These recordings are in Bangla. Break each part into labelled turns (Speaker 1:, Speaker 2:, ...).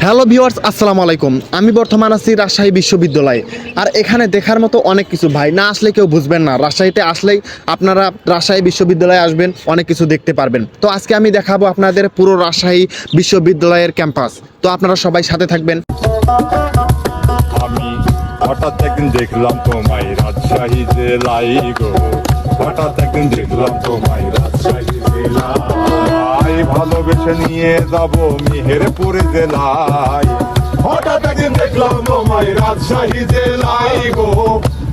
Speaker 1: হ্যালো ভিউয়ার্স, আসসালামু আলাইকুম। আমি বর্তমান আছি রাজশাহী বিশ্ববিদ্যালয়ে। আর এখানে দেখার মতো অনেক কিছু, ভাই না আসলে কেউ বুঝবেন না। রাজশাহীতে আসলেই আপনারা রাজশাহী বিশ্ববিদ্যালয়ে আসবেন, অনেক কিছু দেখতে পারবেন। তো আজকে আমি দেখাবো আপনাদের পুরো রাজশাহী বিশ্ববিদ্যালয়ের ক্যাম্পাস। তো আপনারা সবাই সাথে থাকবেন।
Speaker 2: আমি হঠাৎ একদিন দেখলাম তোমায় রাজশাহী জেলায় গো, হঠাৎ একদিন দেখলাম তোমায় রাজশাহী জেলায়, ভালোবেসে নিয়ে যাব মেহেরপুর জেলায়। হঠাৎ একদিন দেখলাম তোমায় রাজশাহী জেলায় গো,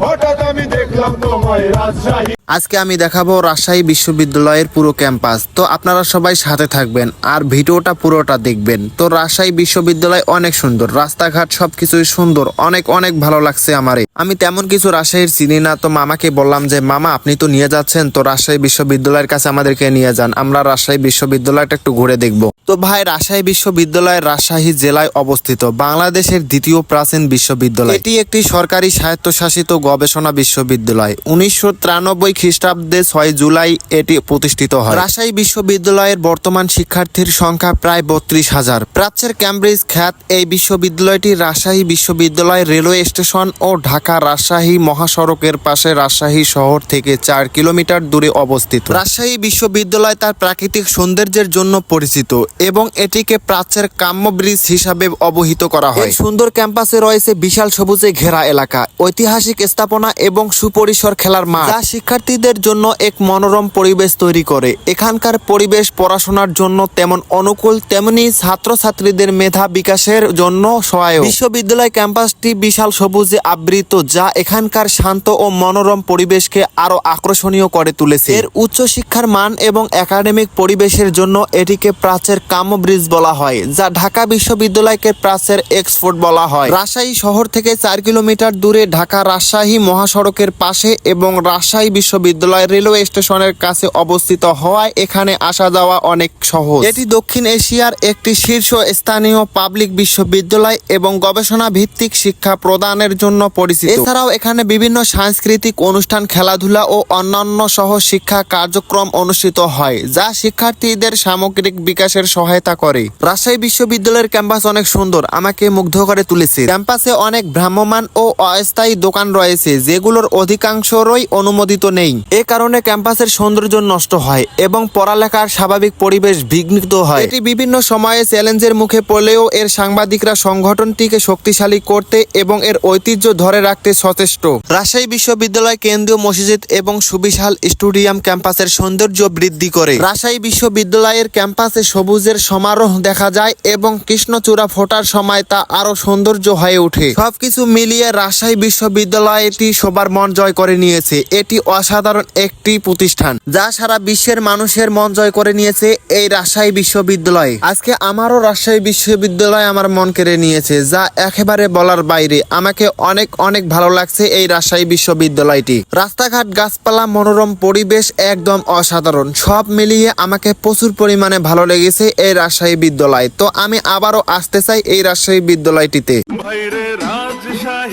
Speaker 2: হঠাৎ আমি দেখলাম তোমায় রাজশাহী।
Speaker 1: আজকে আমি দেখাবো রাজশাহী বিশ্ববিদ্যালয়ের পুরো ক্যাম্পাস। তো আপনারা সবাই সাথে থাকবেন আর ভিডিওটা পুরোটা দেখবেন। তো রাজশাহী বিশ্ববিদ্যালয় অনেক সুন্দর, রাস্তাঘাট সবকিছুই সুন্দর, অনেক অনেক ভালো লাগছে আমারে। আমি তেমন কিছু রাজশাহীর চিনি না, তো মামাকে বললাম যে মামা আপনি তো নিয়ে যাচ্ছেন, তো রাজশাহী বিশ্ববিদ্যালয়ের কাছে আমাদেরকে নিয়ে যান, আমরা রাজশাহী বিশ্ববিদ্যালয়টা একটু ঘুরে দেখবো। তো ভাই, রাজশাহী বিশ্ববিদ্যালয় রাজশাহী জেলায় অবস্থিত, বাংলাদেশের দ্বিতীয় প্রাচীন বিশ্ববিদ্যালয়। এটি একটি সরকারি স্বায়ত্তশাসিত গবেষণা বিশ্ববিদ্যালয়। 1993 খ্রিস্টাব্দে 6 জুলাই এটি প্রতিষ্ঠিত হয়। রাজশাহী বিশ্ববিদ্যালয়ের বর্তমান শিক্ষার্থীর সংখ্যা প্রায় 32,000। প্রাচ্যের ক্যামব্রিজ খ্যাত এই বিশ্ববিদ্যালয়টি রাজশাহী বিশ্ববিদ্যালয় রেলওয়ে স্টেশন ও ঢাকা রাজশাহী মহাসড়কের পাশে রাজশাহী শহর থেকে 4 কিলোমিটার দূরে অবস্থিত। রাজশাহী বিশ্ববিদ্যালয় তার প্রাকৃতিক সৌন্দর্যের জন্য পরিচিত এবং এটিকে প্রাচ্যের কাম্য ব্রিজ হিসাবে অবহিত করা হয়। এই সুন্দর ক্যাম্পাসে রয়েছে বিশাল সবুজে ঘেরা এলাকা, ঐতিহাসিক স্থাপনা এবং সুপরিসর খেলার মাঠ, যা শিক্ষার্থীদের জন্য এক মনোরম পরিবেশ তৈরি করে। এখানকার পরিবেশ পড়াশোনার জন্য তেমন অনুকূল, তেমনি ছাত্রছাত্রীদের মেধা বিকাশের জন্য সহায়ক। বিশ্ববিদ্যালয় ক্যাম্পাসটি বিশাল সবুজে আবৃত, যা এখানকার শান্ত ও মনোরম পরিবেশকে আরো আকর্ষণীয় করে তুলেছে। এর উচ্চশিক্ষার মান এবং একাডেমিক পরিবেশের জন্য এটিকে প্রাচ্যের কাম্য ব্রিজ বলা হয়, যা ঢাকা বিশ্ববিদ্যালয়কে প্রাচ্যের এক্সফোর্ট বলা হয়। রাজশাহী শহর থেকে 4 কিলোমিটার দূরে ঢাকা রাজশাহী মহাসড়কের পাশে এবং রাজশাহী বিশ্ববিদ্যালয় রেলওয়ে স্টেশনের কাছে অবস্থিত হওয়ায় এখানে আসা যাওয়া অনেক সহজ। এটি দক্ষিণ এশিয়ার একটি শীর্ষ স্থানীয় পাবলিক বিশ্ববিদ্যালয় এবং গবেষণা ভিত্তিক শিক্ষা প্রদানের জন্য পরিচিত। এছাড়াও এখানে বিভিন্ন সাংস্কৃতিক অনুষ্ঠান, খেলাধুলা ও অন্যান্য সহ শিক্ষা কার্যক্রম অনুষ্ঠিত হয়, যা শিক্ষার্থীদের সামগ্রিক বিকাশের সহায়তা করে। রাজশাহী বিশ্ববিদ্যালয়ের ক্যাম্পাস অনেক সুন্দর, আমাকে মুগ্ধ করে তুলেছে। ক্যাম্পাসে অনেক ভ্রাম্যমাণ ও অস্থায়ী দোকান রয়েছে, যেগুলোর অধিকাংশই অনুমোদিত নেই। এ কারণে ক্যাম্পাসের সৌন্দর্য নষ্ট হয় এবং পড়ালেখার স্বাভাবিক পরিবেশ বিঘ্নিত হয়। এটি বিভিন্ন সময়ে চ্যালেঞ্জের মুখে পড়লেও এর সাংবাদিকরা সংগঠনটিকে শক্তিশালী করতে এবং এর ঐতিহ্য ধরে রাখতে সচেষ্ট। রাজশাহী বিশ্ববিদ্যালয় কেন্দ্রীয় মসজিদ এবং সুবিশাল স্টেডিয়াম ক্যাম্পাসের সৌন্দর্য বৃদ্ধি করে। রাজশাহী বিশ্ববিদ্যালয়ের ক্যাম্পাসে সবুজের সমারোহ দেখা যায় এবং কৃষ্ণচূড়া ফোটার সময় তা আরো সৌন্দর্য হয়ে ওঠে। সবকিছু মিলিয়ে রাজশাহী বিশ্ববিদ্যালয়টি সবার মন জয় করে নিয়েছে। এটি অসাধারণ একটি প্রতিষ্ঠান, যা সারা বিশ্বের মানুষের মন জয় করে নিয়েছে এই রাজশাহী বিশ্ববিদ্যালয়। আজকে আমারও রাজশাহী বিশ্ববিদ্যালয় আমার মন কেড়ে নিয়েছে, যা একেবারে বলার বাইরে। আমাকে অনেক অনেক ভালো লাগছে এই রাজশাহী বিশ্ববিদ্যালয়টি। রাস্তাঘাট, গাছপালা, মনোরম পরিবেশ একদম অসাধারণ। সব মিলিয়ে আমাকে প্রচুর পরিমাণে ভালো লেগেছে এই রাজশাহী বিদ্যালয়। তো আমি আবারও আসতে চাই এই রাজশাহী বিদ্যালয়টিতে।
Speaker 2: বাইরে রাজশাহী